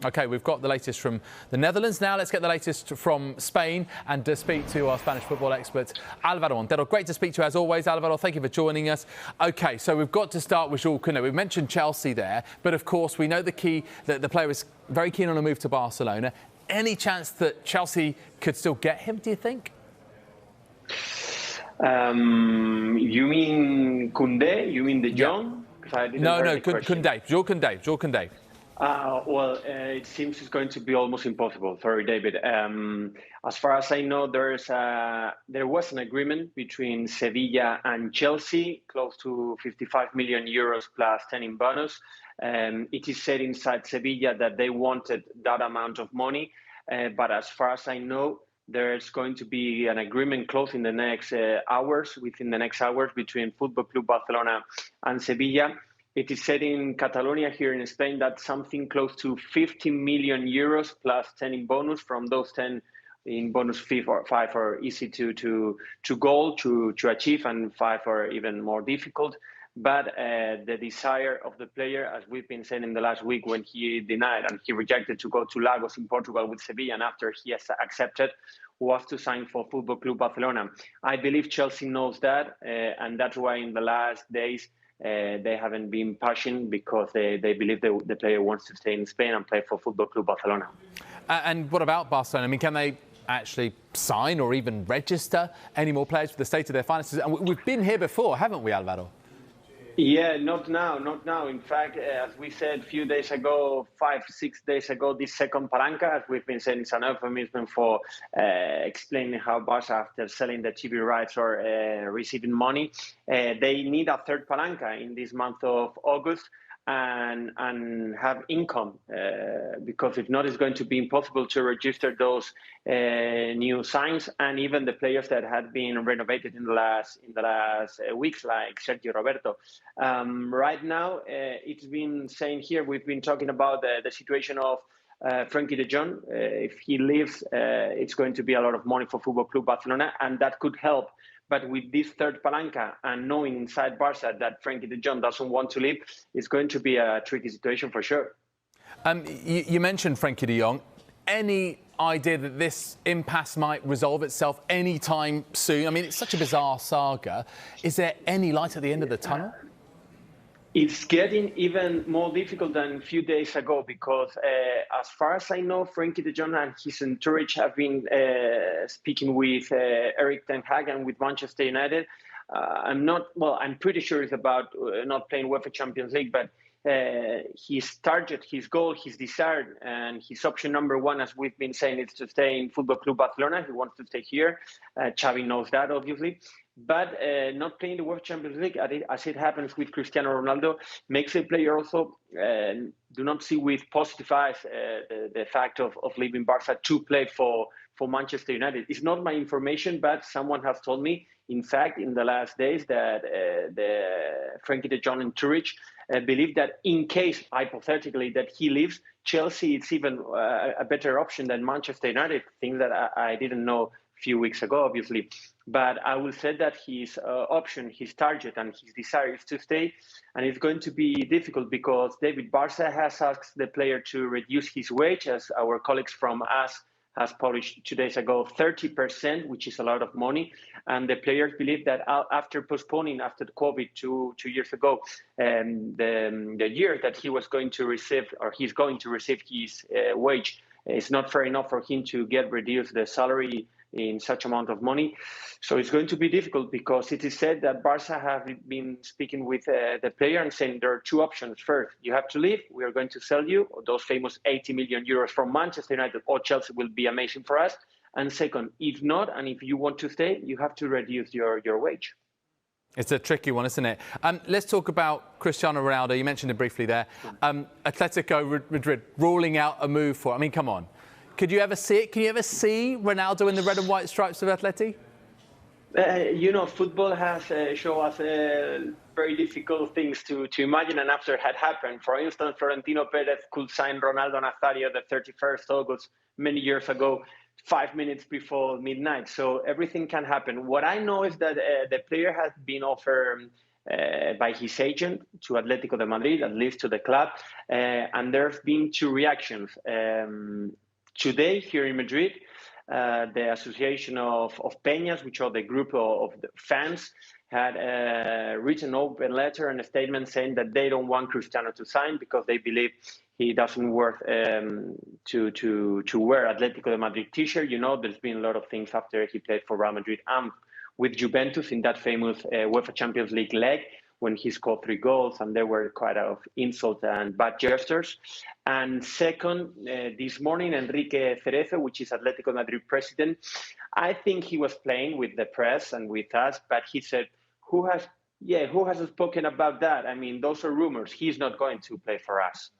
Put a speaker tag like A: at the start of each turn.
A: OK, we've got the latest from the Netherlands. Now let's get the latest from Spain and to speak to our Spanish football expert, Álvaro Montero. Great to speak to you as always, Álvaro. Thank you for joining us. OK, so we've got to start with Kounde. We've mentioned Chelsea there, but of course we know the player is very keen on a move to Barcelona. Any chance that Chelsea could still get him, do you think?
B: You mean Kounde? You mean the Jong?
A: No, Kounde. Kounde.
B: Well, it seems it's going to be almost impossible. Sorry, David. As far as I know, there was an agreement between Sevilla and Chelsea, close to 55 million euros plus 10 in bonus. It is said inside Sevilla that they wanted that amount of money, but as far as I know, there's going to be an agreement closed in the next within the next hours between Football Club Barcelona and Sevilla. It is said in Catalonia here in Spain that something close to 50 million euros plus 10 in bonus. From those 10 in bonus, 5 are easy to achieve, and 5 are even more difficult. But the desire of the player, as we've been saying in the last week when he denied and he rejected to go to Lagos in Portugal with Sevilla, and after he has accepted, was to sign for Football Club Barcelona. I believe Chelsea knows that, and that's why in the last days they haven't been pushing, because they believe the player wants to stay in Spain and play for Football Club Barcelona.
A: And what about Barcelona? I mean, can they actually sign or even register any more players for the state of their finances? And we've been here before, haven't we, Álvaro?
B: Yeah, not now. In fact, as we said a few days ago, 5-6 days ago, this second palanca, as we've been saying, is an euphemism for explaining how Barca, after selling the TV rights or receiving money, they need a third palanca in this month of August and have income, because if not, it's going to be impossible to register those new signs, and even the players that had been renovated in the last weeks, like Sergio Roberto. Right now, it's been saying here, we've been talking about the situation of Frenkie de Jong. If he leaves, it's going to be a lot of money for Football Club Barcelona, and that could help. But with this third palanca and knowing inside Barca that Frenkie de Jong doesn't want to leave, it's going to be a tricky situation for sure.
A: You mentioned Frenkie de Jong. Any idea that this impasse might resolve itself anytime soon? I mean, it's such a bizarre saga. Is there any light at the end of the tunnel?
B: It's getting even more difficult than a few days ago, because as far as I know, Frenkie de Jong and his entourage have been speaking with Erik ten Hag and with Manchester United. I'm pretty sure it's about not playing UEFA Champions League, but his target, his goal, his desire, and his option number one, as we've been saying, is to stay in Football Club Barcelona. He wants to stay here. Xavi knows that, obviously. But not playing the UEFA Champions League, as it happens with Cristiano Ronaldo, makes the player also do not see with positive eyes the fact of leaving Barca to play for Manchester United. It's not my information, but someone has told me, in fact, in the last days, that the Frenkie de Jong entourage believe that in case, hypothetically, that he leaves, Chelsea is even a better option than Manchester United, things that I didn't know a few weeks ago, obviously. But I will say that his option, his target, and his desire is to stay. And it's going to be difficult because David Barca has asked the player to reduce his wage, as our colleagues from US has published 2 days ago, 30%, which is a lot of money. And the players believe that after postponing, after the COVID 2 years ago, the year that he was going to receive, or he's going to receive his wage, it's not fair enough for him to get reduced the salary in such amount of money. So it's going to be difficult, because it is said that Barca have been speaking with the player and saying there are two options. First, you have to leave. We are going to sell you those famous 80 million euros from Manchester United or Chelsea will be amazing for us. And second, if not, and if you want to stay, you have to reduce your wage.
A: It's a tricky one, isn't it? Let's talk about Cristiano Ronaldo. You mentioned it briefly there. Atletico Madrid ruling out a move for, I mean, come on. Could you ever see it? Can you ever see Ronaldo in the red and white stripes of Atleti?
B: Football has shown us very difficult things to imagine, and after it had happened. For instance, Florentino Perez could sign Ronaldo Nazario the 31st August many years ago, 5 minutes before midnight. So everything can happen. What I know is that the player has been offered by his agent to Atletico de Madrid, at least to the club. And there have been two reactions. Today, here in Madrid, the Association of Peñas, which are the group of the fans, had written an open letter and a statement saying that they don't want Cristiano to sign because they believe he doesn't worth to wear Atletico de Madrid t-shirt. You know, there's been a lot of things after he played for Real Madrid and with Juventus in that famous UEFA Champions League leg when he scored 3 goals, and there were quite a lot of insults and bad gestures. And second, this morning, Enrique Cerezo, which is Atletico Madrid president, I think he was playing with the press and with us, but he said, who has spoken about that? I mean, those are rumors. He's not going to play for us.